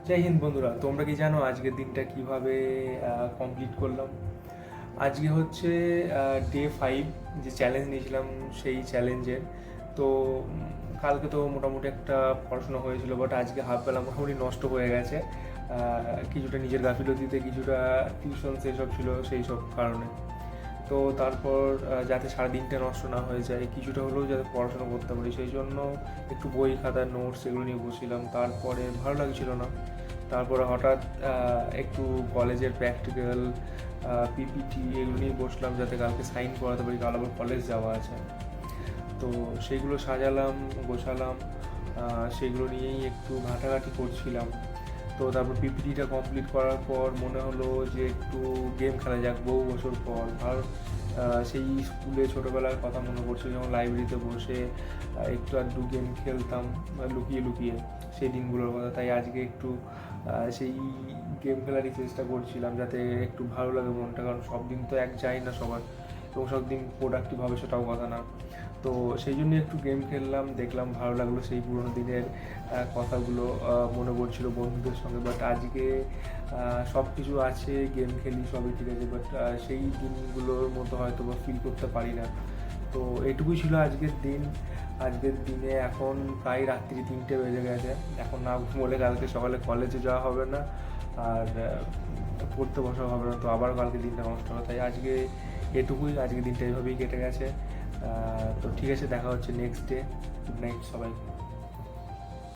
জয় হিন্দ বন্ধুরা, তোমরা কি জানো আজকের দিনটা কিভাবে কমপ্লিট করলাম? আজকে হচ্ছে ডে 5, যে চ্যালেঞ্জ নিয়েছিলাম সেই চ্যালেঞ্জের। তো কালকে তো মোটামুটি একটা পড়াশোনা হয়েছিল, বাট আজকে হাফ বেলা মোটামুটি নষ্ট হয়ে গেছে। কিছুটা নিজের গাফিলতিতে, কিছুটা টিউশন সেসব ছিল সেই সব কারণে। তো তারপর যাতে সারাদিনটা নষ্ট না হয়ে যায়, কিছুটা হলেও যাতে পড়াশোনা করতে পারি, সেই জন্য একটু বই খাতা নোটস এগুলো নিয়ে বসছিলাম। তারপরে ভালো লাগছিল না। তারপরে হঠাৎ একটু কলেজের প্র্যাকটিক্যাল, পিপিটি এগুলো নিয়ে বসলাম, যাতে কালকে সাইন করাতে পারি, কাল আবার কলেজ যাওয়া আছে। তো সেইগুলো সাজালাম, গোছালাম, সেগুলো নিয়েই একটু ঘাঁটাঘাঁটি করছিলাম। তো তারপর পিপিটিটা কমপ্লিট করার পর মনে হলো যে একটু গেম খেলা যাক, বহু বছর পর। আর সেই স্কুলে ছোটোবেলার কথা মনে পড়ছে, যখন লাইব্রেরিতে বসে একটু আধটু গেম খেলতাম লুকিয়ে লুকিয়ে, সেই দিনগুলোর কথা। তাই আজকে একটু সেই গেম খেলারই চেষ্টা করছিলাম, যাতে একটু ভালো লাগে মনটা, কারণ সব দিন তো এক যায় না সবার, এবং সব দিন প্রোডাক্টিভ হবে সেটাও কথা না। তো সেই জন্য একটু গেম খেললাম, দেখলাম ভালো লাগলো, সেই পুরোনো দিনের কথাগুলো মনে পড়ছিল বন্ধুদের সঙ্গে। বাট আজকে সব কিছু আছে, গেম খেলি, সবই ঠিক আছে, বাট সেই দিনগুলোর মতো হয়তো বা ফিল করতে পারি না। তো এটুকুই ছিল আজকের দিন। আজকের দিনে এখন প্রায় রাত্রি 3টে বেজে গেছে। এখন না ঘুমোলে কালকে সকালে কলেজে যাওয়া হবে না, আর পড়তে বসা হবে না, তো আবার কালকে দিনটা নষ্ট হবে। তাই আজকে এটুকুই, আজকের দিনটা এইভাবেই কেটে গেছে। তো ঠিক আছে, দেখা হচ্ছে নেক্সট ডে। গুড নাইট সবাই।